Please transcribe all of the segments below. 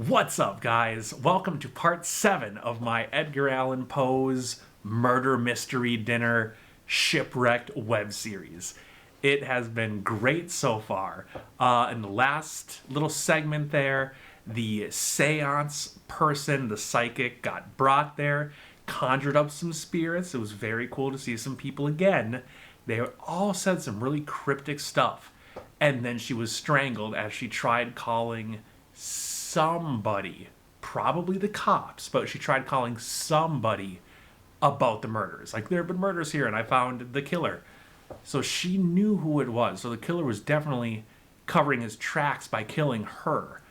What's up, guys? Welcome to part 7 of my Edgar Allan Poe's Murder Mystery Dinner Shipwrecked web series. It has been great so far. In the last little segment there, the seance person, the psychic, got brought there, conjured up some spirits. It was very cool to see some people again. They all said some really cryptic stuff. And then she was strangled as she tried calling somebody, probably the cops, but she tried calling somebody about the murders. Like, there have been murders here and I found the killer. So she knew who it was. So the killer was definitely covering his tracks by killing her.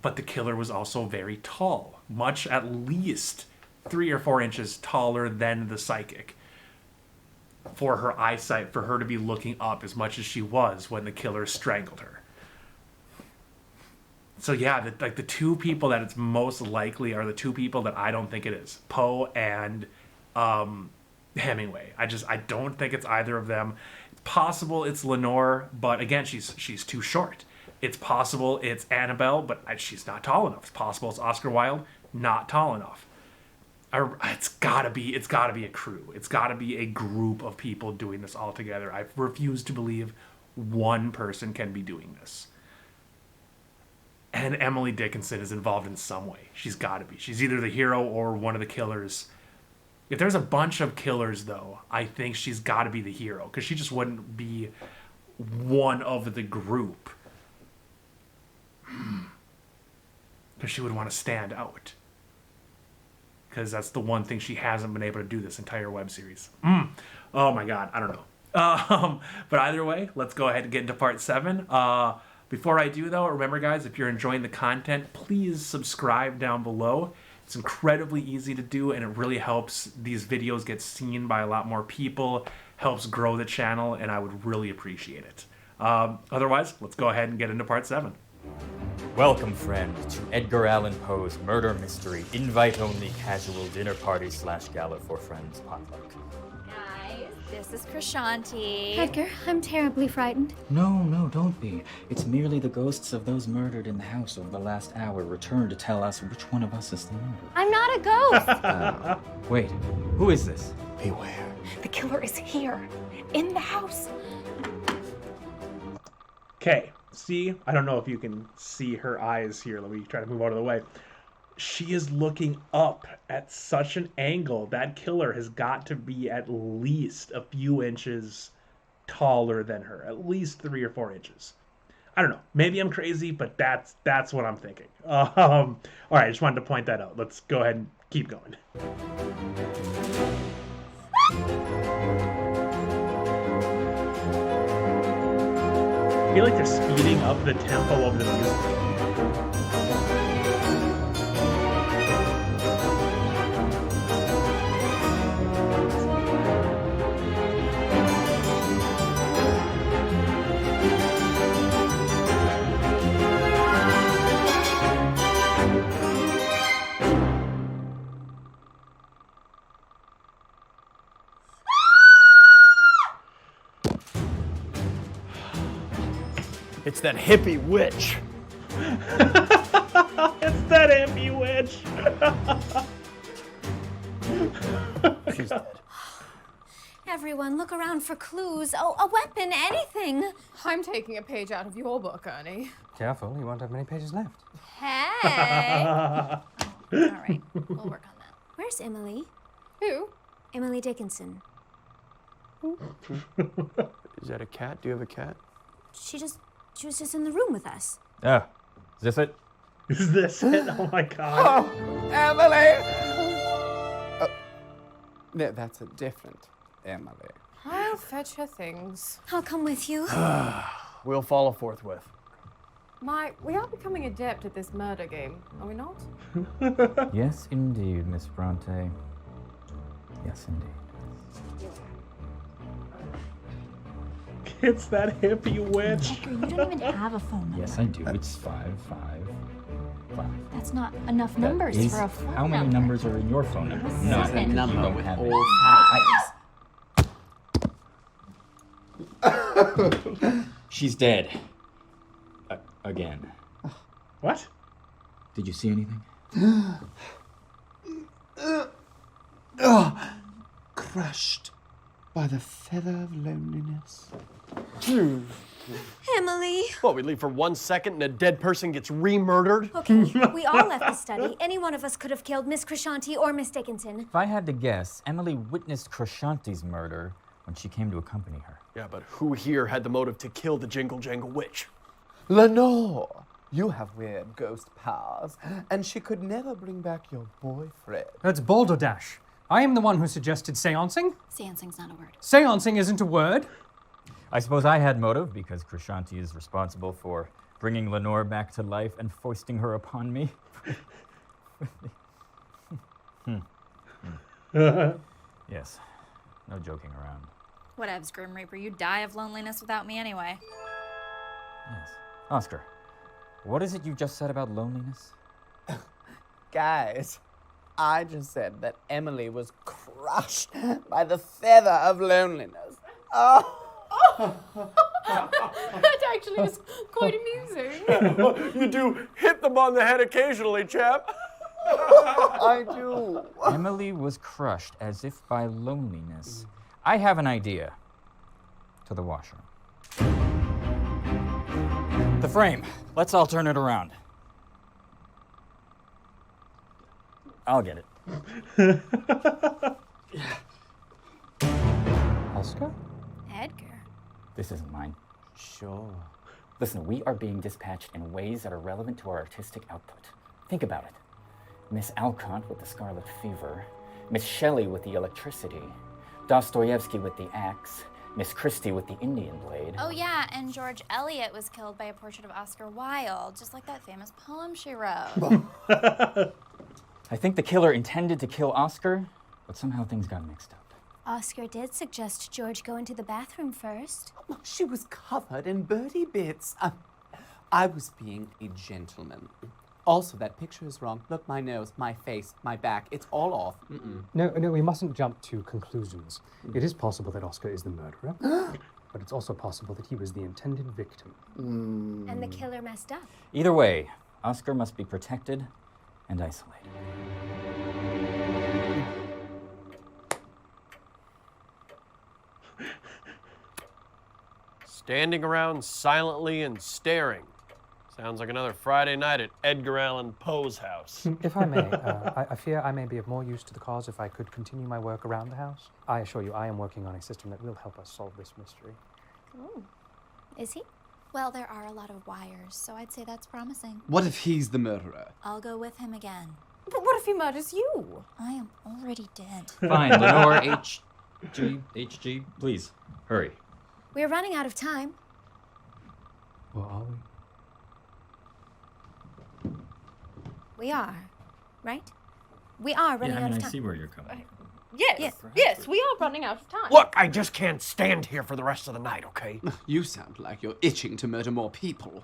But the killer was also very tall, much at least 3 or 4 inches taller than the psychic. For her eyesight, for her to be looking up as much as she was when the killer strangled her. So yeah, the two people that it's most likely are the two people that I don't think it is. Poe and Hemingway. I don't think it's either of them. It's possible it's Lenore, but again, she's too short. It's possible it's Annabelle, but she's not tall enough. It's possible it's Oscar Wilde, not tall enough. It's gotta be a crew. It's gotta be a group of people doing this all together. I refuse to believe one person can be doing this. And Emily Dickinson is involved in some way. She's gotta be. She's either the hero or one of the killers. If there's a bunch of killers, though, I think she's gotta be the hero, because she just wouldn't be one of the group. Because she would want to stand out. Because that's the one thing she hasn't been able to do this entire web series. Oh my god, I don't know. But either way, let's go ahead and get into part 7. Before I do, though, remember, guys, if you're enjoying the content, please subscribe down below. It's incredibly easy to do, and it really helps these videos get seen by a lot more people, helps grow the channel, and I would really appreciate it. Otherwise, let's go ahead and get into part 7. Welcome, friend, to Edgar Allan Poe's murder mystery, invite-only casual dinner party / gala for friends potluck. Guys, this is Krishanti. Edgar, I'm terribly frightened. No, don't be. It's merely the ghosts of those murdered in the house over the last hour return to tell us which one of us is the murderer. I'm not a ghost. Wait, who is this? Beware. The killer is here, in the house. Okay, see? I don't know if you can see her eyes here. Let me try to move out of the way. She is looking up at such an angle. That killer has got to be at least a few inches taller than her. At least 3 or 4 inches. I don't know. Maybe I'm crazy, but that's what I'm thinking. All right, I just wanted to point that out. Let's go ahead and keep going. I feel like they're speeding up the tempo of the music. It's that hippie witch. It's that hippie witch. She's dead. Everyone, look around for clues. Oh, a weapon, anything. I'm taking a page out of your book, Ernie. Careful, you won't have many pages left. Hey. All right, we'll work on that. Where's Emily? Who? Emily Dickinson. Is that a cat? Do you have a cat? She was just in the room with us. Oh, is this it? Is this it? Oh my god. Emily! That's a different Emily. I'll fetch her things. I'll come with you. We'll follow forthwith. We are becoming adept at this murder game, are we not? Yes, indeed, Miss Bronte. Yes, indeed. It's that hippie witch. Edgar, you don't even have a phone number. Yes, I do. It's 555. That's not enough numbers Is for a phone how many number. numbers are in your phone number? No, I think number you don't with have all it. She's dead. Again. What? Did you see anything? Crushed by the feather of loneliness. Emily. What, we leave for 1 second and a dead person gets re-murdered? Okay, we all left the study. Any one of us could have killed Miss Crescenty or Miss Dickinson. If I had to guess, Emily witnessed Crescenty's murder when she came to accompany her. Yeah, but who here had the motive to kill the Jingle Jangle Witch? Lenore, you have weird ghost powers, and she could never bring back your boyfriend. That's balderdash. I am the one who suggested seancing. Seancing's not a word. Seancing isn't a word. I suppose I had motive because Crescenty is responsible for bringing Lenore back to life and foisting her upon me. Yes, no joking around. Whatevs, Grim Reaper. You die of loneliness without me anyway. Yes. Oscar, what is it you just said about loneliness? Guys, I just said that Emily was crushed by the feather of loneliness. Oh. That actually was quite amusing. You do hit them on the head occasionally, chap. I do. Emily was crushed as if by loneliness. I have an idea. To the washroom. The frame. Let's all turn it around. I'll get it. Oscar? Edgar. This isn't mine. Sure. Listen, we are being dispatched in ways that are relevant to our artistic output. Think about it. Miss Alcott with the scarlet fever, Miss Shelley with the electricity, Dostoevsky with the axe, Miss Christie with the Indian blade. Oh yeah, and George Eliot was killed by a portrait of Oscar Wilde, just like that famous poem she wrote. I think the killer intended to kill Oscar, but somehow things got mixed up. Oscar did suggest George go into the bathroom first. She was covered in birdie bits. I was being a gentleman. Also, that picture is wrong. Look, my nose, my face, my back, it's all off. No, we mustn't jump to conclusions. It is possible that Oscar is the murderer, but it's also possible that he was the intended victim. And the killer messed up. Either way, Oscar must be protected and isolated. Standing around silently and staring. Sounds like another Friday night at Edgar Allan Poe's house. If I may, I fear I may be of more use to the cause if I could continue my work around the house. I assure you, I am working on a system that will help us solve this mystery. Ooh. Is he? Well, there are a lot of wires, so I'd say that's promising. What if he's the murderer? I'll go with him again. But what if he murders you? I am already dead. Fine, Lenore, HG, please, hurry. We're running out of time. Or are we? We are, right? We are running out of time. I see where you're coming. Yes, we are running out of time. Look, I just can't stand here for the rest of the night, okay? You sound like you're itching to murder more people.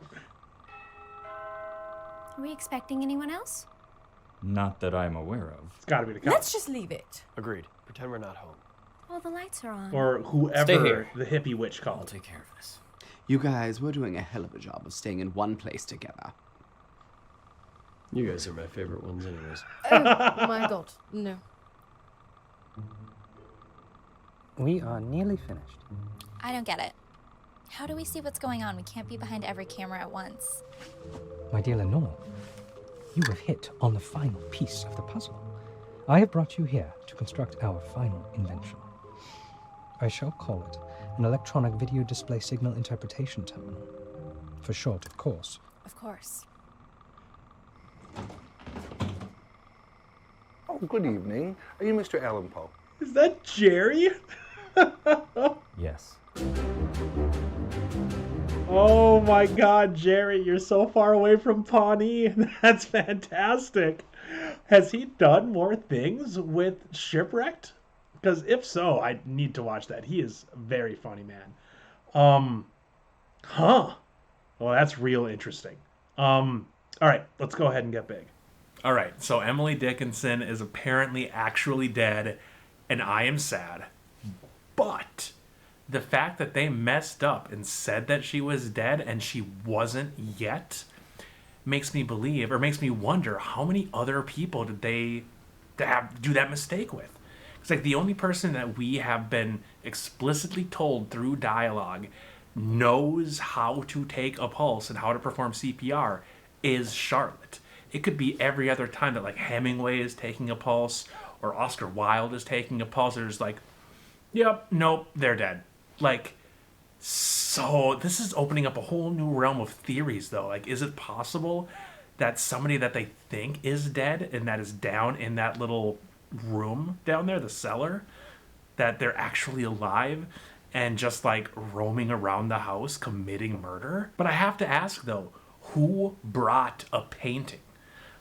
Are we expecting anyone else? Not that I'm aware of. It's got to be the cops. Let's just leave it. Agreed. Pretend we're not home. Well, the lights are on. Or Stay whoever here. the hippie witch I'll called. take care of this. You guys were doing a hell of a job of staying in one place together. You guys are my favorite ones anyways. Oh my god, no. We are nearly finished. I don't get it. How do we see what's going on? We can't be behind every camera at once. My dear Lenore, you have hit on the final piece of the puzzle. I have brought you here to construct our final invention. I shall call it an electronic video display signal interpretation terminal. For short, of course. Of course. Oh, good evening. Are you Mr. Allan Poe? Is that Jerry? Yes. Oh my god, Jerry, you're so far away from Pawnee. That's fantastic. Has he done more things with Shipwrecked? Because if so, I need to watch that. He is a very funny man. Well, that's real interesting. All right, let's go ahead and get big. All right, so Emily Dickinson is apparently actually dead, and I am sad. But the fact that they messed up and said that she was dead and she wasn't yet makes me believe, or makes me wonder, how many other people did they do that mistake with? It's like the only person that we have been explicitly told through dialogue knows how to take a pulse and how to perform CPR is Charlotte. It could be every other time that like Hemingway is taking a pulse or Oscar Wilde is taking a pulse. There's like, yep, nope, they're dead. Like, so this is opening up a whole new realm of theories, though. Like, is it possible that somebody that they think is dead and that is down in that little room down there, the cellar, that they're actually alive and just like roaming around the house committing murder? But I have to ask, though, who brought a painting?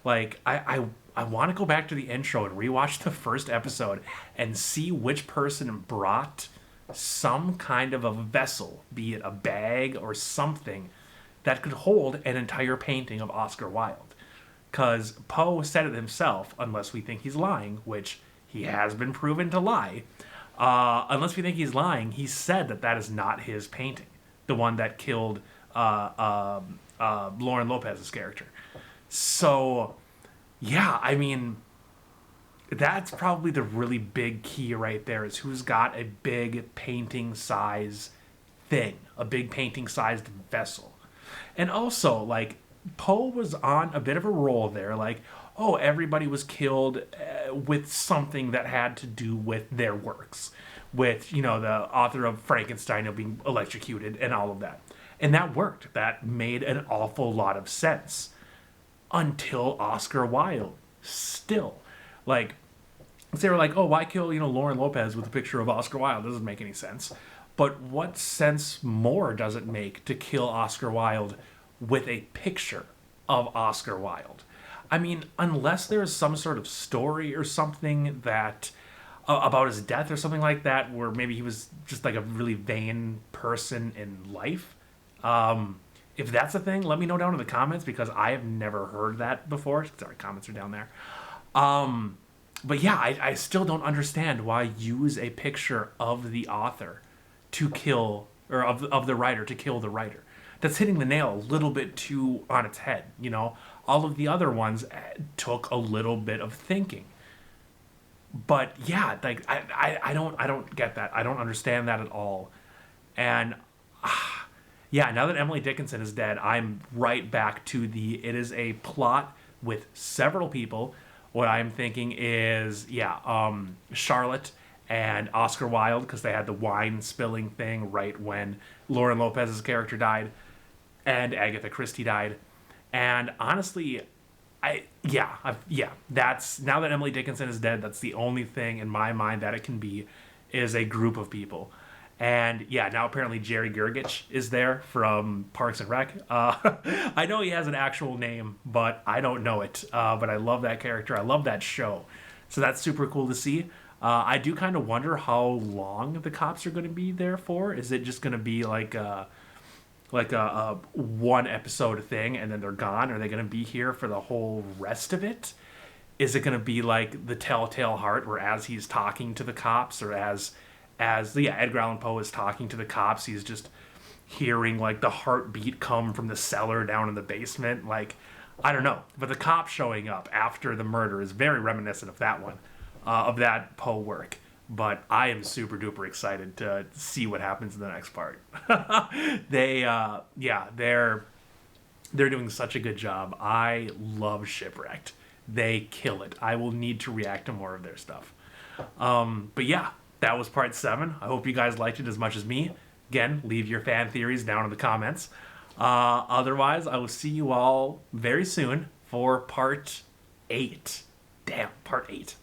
Like, I want to go back to the intro and rewatch the first episode and see which person brought some kind of a vessel, be it a bag or something, that could hold an entire painting of Oscar Wilde. Because Poe said it himself, unless we think he's lying, which he has been proven to lie. Unless we think he's lying, he said that that is not his painting, the one that killed Lauren Lopez's character. So, yeah, I mean, that's probably the really big key right there, is who's got a big painting-size thing, a big painting-sized vessel. And also, like, Poe was on a bit of a roll there, like, oh, everybody was killed with something that had to do with their works, with, you know, the author of Frankenstein being electrocuted and all of that. And that worked. That made an awful lot of sense. Until Oscar Wilde. Still. Like, they were like, oh, why kill, you know, Lauren Lopez with a picture of Oscar Wilde? Doesn't make any sense. But what sense more does it make to kill Oscar Wilde with a picture of Oscar Wilde? I mean, unless there's some sort of story or something that about his death or something like that, where maybe he was just like a really vain person in life. If that's a thing, let me know down in the comments, because I have never heard that before. Sorry, comments are down there. But yeah, I still don't understand why use a picture of the author to kill, or of the writer to kill the writer. That's hitting the nail a little bit too on its head, you know? All of the other ones took a little bit of thinking. But yeah, like I don't get that. I don't understand that at all. And yeah, now that Emily Dickinson is dead, I'm right back to it is a plot with several people. What I'm thinking is, Charlotte and Oscar Wilde, because they had the wine spilling thing right when Lauren Lopez's character died and Agatha Christie died. And honestly, that's, now that Emily Dickinson is dead, that's the only thing in my mind that it can be, is a group of people. And yeah, now apparently Jerry Gergich is there from Parks and Rec. I know he has an actual name, but I don't know it. But I love that character. I love that show. So that's super cool to see. I do kind of wonder how long the cops are going to be there for. Is it just going to be like a one episode thing and then they're gone? Are they going to be here for the whole rest of it? Is it going to be like the Telltale Heart, where as he's talking to the cops, or as Edgar Allan Poe is talking to the cops, he's just hearing like the heartbeat come from the cellar down in the basement? Like, I don't know. But the cops showing up after the murder is very reminiscent of that one, of that Poe work. But I am super duper excited to see what happens in the next part. They're doing such a good job. I love Shipwrecked. They kill it. I will need to react to more of their stuff. But yeah, that was part 7. I hope you guys liked it as much as me. Again, leave your fan theories down in the comments. Otherwise, I will see you all very soon for part 8. Damn, part 8.